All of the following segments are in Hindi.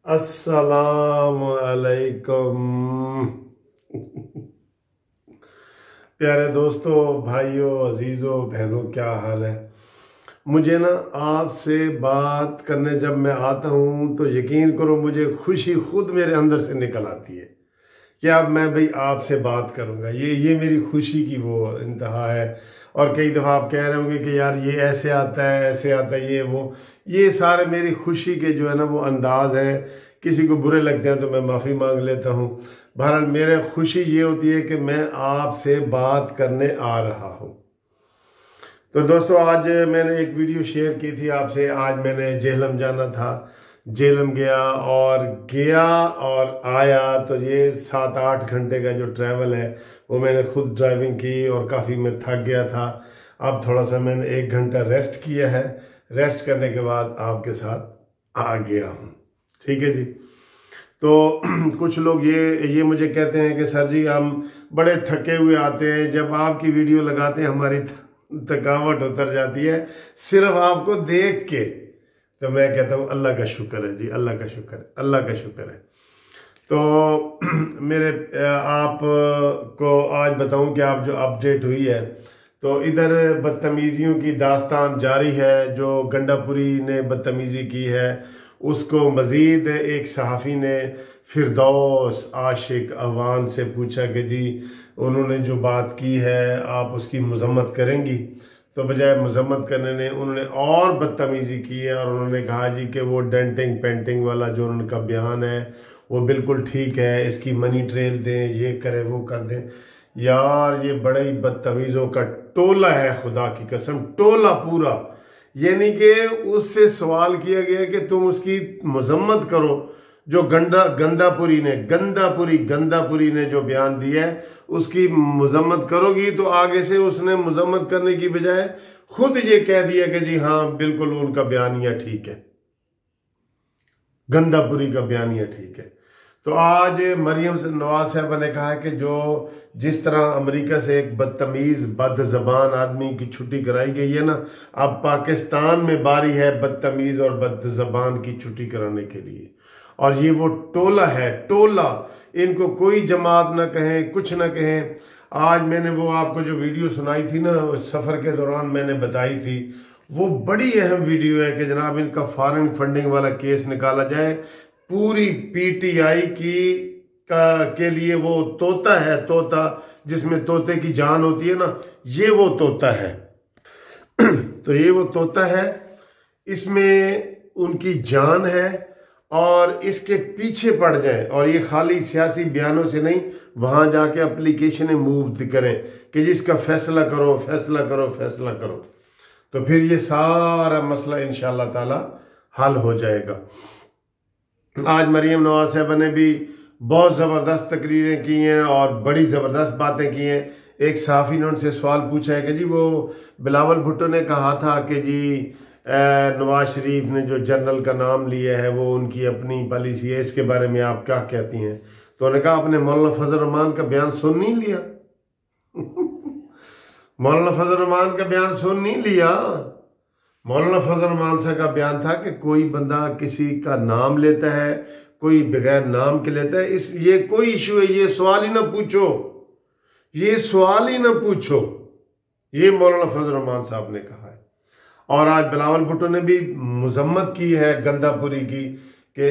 अस्सलामु अलैकुम। प्यारे दोस्तों, भाइयों, अजीज़ों, बहनों, क्या हाल है। मुझे ना आपसे बात करने जब मैं आता हूँ तो यकीन करो मुझे खुशी खुद मेरे अंदर से निकल आती है कि अब मैं भाई आपसे बात करूँगा। ये मेरी खुशी की वो इंतहा है। और कई दफ़ा आप कह रहे होंगे कि यार ये ऐसे आता है, ऐसे आता है, ये सारे मेरी खुशी के जो है ना वो अंदाज हैं। किसी को बुरे लगते हैं तो मैं माफ़ी मांग लेता हूँ। बहरहाल मेरे खुशी ये होती है कि मैं आपसे बात करने आ रहा हूँ। तो दोस्तों, आज मैंने एक वीडियो शेयर की थी आपसे। आज मैंने जेहलम जाना था, जेहलम गया और आया। तो ये 7-8 घंटे का जो ट्रैवल है वो मैंने खुद ड्राइविंग की और काफ़ी मैं थक गया था। अब थोड़ा सा मैंने 1 घंटा रेस्ट किया है। रेस्ट करने के बाद आपके साथ आ गया हूँ। ठीक है जी। तो कुछ लोग ये मुझे कहते हैं कि सर जी हम बड़े थके हुए आते हैं, जब आपकी वीडियो लगाते हैं हमारी थकावट उतर जाती है सिर्फ आपको देख के। तो मैं कहता हूँ अल्लाह का शुक्र है जी, अल्लाह का शुक्र है, अल्लाह का शुक्र है। तो मेरे आपको आज बताऊं कि आप जो अपडेट हुई है, तो इधर बदतमीज़ियों की दास्तान जारी है। जो गंडापुरी ने बदतमीज़ी की है उसको मज़ीद एक सहाफ़ी ने फिरदौस आशिक अवान से पूछा कि जी उन्होंने जो बात की है आप उसकी मज़म्मत करेंगी। तो बजाय मज़म्मत करने ने उन्होंने और बदतमीज़ी की है और उन्होंने कहा जी कि वो डेंटिंग पेंटिंग वाला जो उनका बयान है वो बिल्कुल ठीक है, इसकी मनी ट्रेल दें, ये करें, वो कर दें। यार ये बड़े ही बदतमीज़ों का टोला है, खुदा की कसम, टोला पूरा। यानी कि उससे सवाल किया गया कि तुम उसकी मज़म्मत करो जो गंदापुरी ने जो बयान दिया है उसकी मज़म्मत करोगी। तो आगे से उसने मज़म्मत करने की बजाय खुद ये कह दिया कि जी हाँ बिल्कुल उनका बयानिया ठीक है, गंदापुरी का बयानिया ठीक है। तो आज मरियम नवाज साहबा ने कहा है कि जिस तरह अमेरिका से एक बदतमीज बदजबान आदमी की छुट्टी कराई गई है ना, अब पाकिस्तान में बारी है बदतमीज और बदजबान की छुट्टी कराने के लिए। और ये वो टोला है, टोला। इनको कोई जमात ना कहें, कुछ ना कहें। आज मैंने वो आपको जो वीडियो सुनाई थी ना, सफ़र के दौरान मैंने बताई थी, वो बड़ी अहम वीडियो है कि जनाब इनका फॉरेन फंडिंग वाला केस निकाला जाए। पूरी पीटीआई के लिए वो तोता है, तोता जिसमें तोते की जान होती है ना, ये वो तोता है। तो ये वो तोता है, इसमें उनकी जान है और इसके पीछे पड़ जाए। और ये खाली सियासी बयानों से नहीं, वहां जाके एप्लीकेशनें मूव करें कि जिसका फैसला करो, फैसला करो, फैसला करो। तो फिर ये सारा मसला इंशाअल्लाह ताला हल हो जाएगा। आज मरियम नवाज साहबा ने भी बहुत ज़बरदस्त तकरीरें की हैं और बड़ी ज़बरदस्त बातें की हैं। एक सहाफ़ी ने उनसे सवाल पूछा है कि जी वो बिलावल भुट्टो ने कहा था कि जी नवाज शरीफ ने जो जनरल का नाम लिया है वो उनकी अपनी पॉलिसी है, इसके बारे में आप क्या कहती हैं। तो उन्होंने कहा आपने मौलाना फजल रहमान का बयान सुन नहीं लिया। मौलाना फजल रहमान का बयान सुन नहीं लिया। मौलाना फजल रहमान साहब का बयान था कि कोई बंदा किसी का नाम लेता है, कोई बगैर नाम के लेता है, ये कोई इशू है, ये सवाल ही ना पूछो, ये सवाल ही ना पूछो। ये मौलाना फजल रहमान साहब ने कहा है। और आज बिलावल भुट्टो ने भी मज़म्मत की है गंदापुरी की कि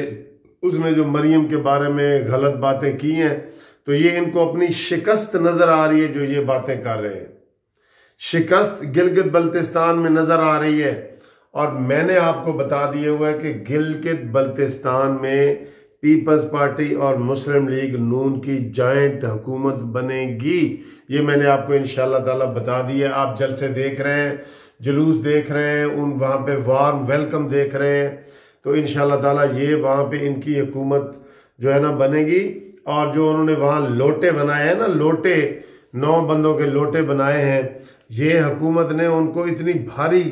उसने जो मरियम के बारे में गलत बातें की हैं। तो ये इनको अपनी शिकस्त नजर आ रही है जो ये बातें कर रहे हैं। शिकस्त गिलगित बल्तिस्तान में नजर आ रही है। और मैंने आपको बता दिया हुआ है कि गिलगित बल्तिस्तान में पीपल्स पार्टी और मुस्लिम लीग नून की जॉइंट हुकूमत बनेगी। ये मैंने आपको इंशाअल्लाह ताला बता दिया। आप जलसे देख रहे हैं, जुलूस देख रहे हैं, वहाँ पे वार्म वेलकम देख रहे हैं। तो इंशाअल्लाह ताला ये वहाँ पे इनकी हुकूमत जो है ना बनेगी। और जो उन्होंने वहाँ लोटे बनाए हैं ना, लोटे 9 बंदों के लोटे बनाए हैं, ये हुकूमत ने उनको इतनी भारी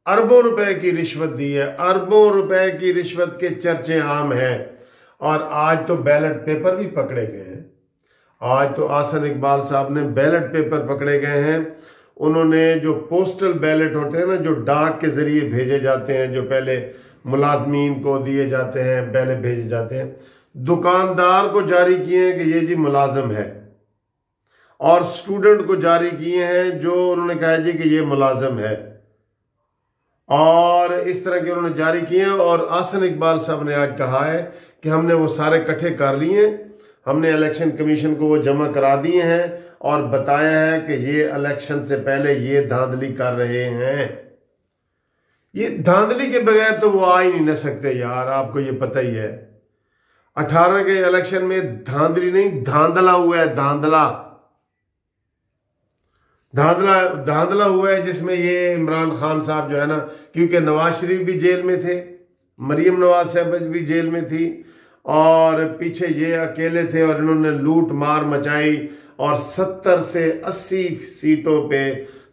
अरबों रुपए की रिश्वत दी है। अरबों रुपए की रिश्वत के चर्चे आम हैं। और आज तो बैलेट पेपर भी पकड़े गए हैं। आज तो आसन इकबाल साहब ने बैलेट पेपर पकड़े गए हैं। उन्होंने जो पोस्टल बैलेट होते हैं ना, जो डाक के जरिए भेजे जाते हैं, जो पहले मुलाजमीन को दिए जाते हैं, पहले भेजे जाते हैं। दुकानदार को जारी किए हैं कि ये जी मुलाजम है, और स्टूडेंट को जारी किए हैं जो उन्होंने कहा जी कि ये मुलाजम है, और इस तरह के उन्होंने जारी किए हैं। और आसन इकबाल साहब ने आज कहा है कि हमने वो सारे इकट्ठे कर लिए, हमने इलेक्शन कमीशन को वो जमा करा दिए हैं और बताया है कि ये इलेक्शन से पहले ये धांधली कर रहे हैं। ये धांधली के बगैर तो वो आ ही नहीं न सकते यार, आपको ये पता ही है। 18 के इलेक्शन में धांधली नहीं, धांधला हुआ है, धांधला धांधला हुआ है, जिसमें ये इमरान खान साहब जो है ना, क्योंकि नवाज शरीफ भी जेल में थे, मरियम नवाज साहब भी जेल में थी, और पीछे ये अकेले थे, और इन्होंने लूट मार मचाई और 70 से 80 सीटों पे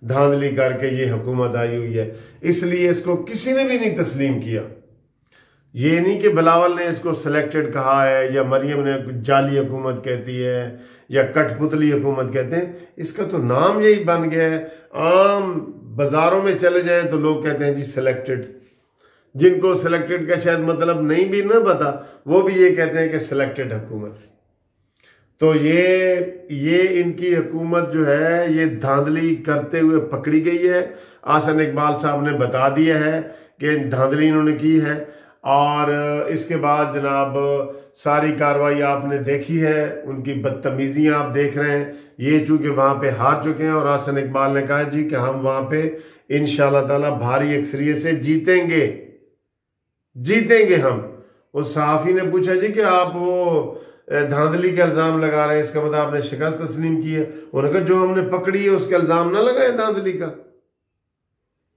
धांधली करके ये हुकूमत आई हुई है। इसलिए इसको किसी ने भी नहीं तस्लीम किया। ये नहीं कि बिलावल ने इसको सिलेक्टेड कहा है, या मरियम ने जाली हुकूमत कहती है, या कठपुतली हुकूमत कहते हैं। इसका तो नाम यही बन गया है। आम बाजारों में चले जाएं तो लोग कहते हैं जी सिलेक्टेड। जिनको सिलेक्टेड का शायद मतलब नहीं भी ना पता, वो भी ये कहते हैं कि सिलेक्टेड हुकूमत। तो ये इनकी हुकूमत जो है ये धांधली करते हुए पकड़ी गई है। आसन इकबाल साहब ने बता दिया है कि धांधली इन्होंने की है, और इसके बाद जनाब सारी कार्रवाई आपने देखी है, उनकी बदतमीजियां आप देख रहे हैं। ये चूंकि वहां पे हार चुके हैं, और आसन इकबाल ने कहा जी कि हम वहां पे इंशाल्लाह ताला भारी अक्सरियत से जीतेंगे हम। उस सहाफी ने पूछा जी कि आप वो धांधली के इल्जाम लगा रहे हैं, इसका मतलब आपने शिकस्त तस्लीम की है? उन्होंने कहा जो हमने पकड़ी है उसका इल्जाम ना लगाए धांधली का।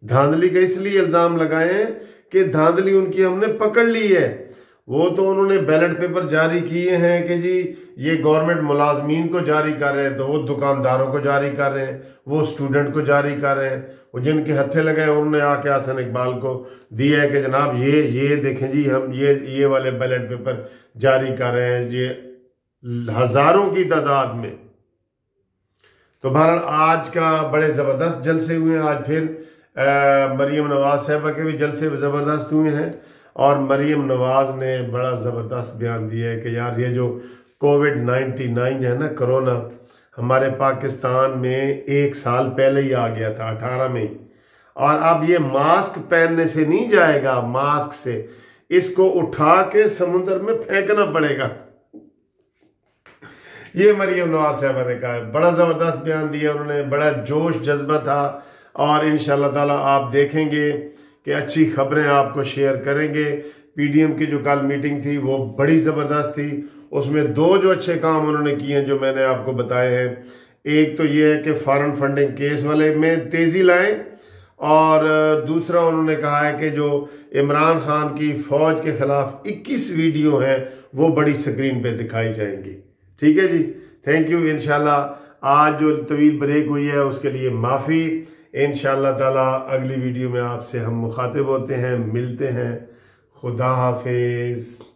धांधली का इसलिए इल्जाम लगाए हैं कि धांधली उनकी हमने पकड़ ली है। वो तो उन्होंने बैलेट पेपर जारी किए हैं कि जी ये गवर्नमेंट मुलाजमीन को जारी कर रहे हैं, तो वो दुकानदारों को जारी कर रहे हैं, वो स्टूडेंट को जारी कर रहे हैं। वो जिनके हत्थे लगे उन्होंने आके हसन इकबाल को दिया है कि जनाब ये देखें जी हम ये वाले बैलेट पेपर जारी कर रहे हैं, ये हजारों की तादाद में। तो बहरहाल आज का बड़े ज़बरदस्त जलसे हुए हैं। आज फिर मरियम नवाज साहबा के भी जलसे ज़बरदस्त हुए हैं, और मरियम नवाज ने बड़ा ज़बरदस्त बयान दिया है कि यार ये जो कोविड-19 है ना, कोरोना, हमारे पाकिस्तान में 1 साल पहले ही आ गया था, 18 में ही, और अब ये मास्क पहनने से नहीं जाएगा, मास्क से इसको उठा के समुद्र में फेंकना पड़ेगा। ये मरियम नवाज साहबा ने कहा है। बड़ा ज़बरदस्त बयान दिया उन्होंने, बड़ा जोश जज्बा था, और इंशाल्लाह ताला आप देखेंगे कि अच्छी खबरें आपको शेयर करेंगे। पीडीएम की जो कल मीटिंग थी वो बड़ी ज़बरदस्त थी। उसमें 2 जो अच्छे काम उन्होंने किए हैं जो मैंने आपको बताए हैं। एक तो ये है कि फॉरेन फंडिंग केस वाले में तेज़ी लाएं, और दूसरा उन्होंने कहा है कि जो इमरान खान की फ़ौज के ख़िलाफ़ 21 वीडियो हैं वो बड़ी स्क्रीन पे दिखाई जाएंगी। ठीक है जी, थैंक यू। इंशाल्लाह आज जो तवील ब्रेक हुई है उसके लिए माफ़ी। इंशाल्लाह ताला अगली वीडियो में आपसे हम मुखातिब होते हैं, मिलते हैं। खुदा हाफिज़।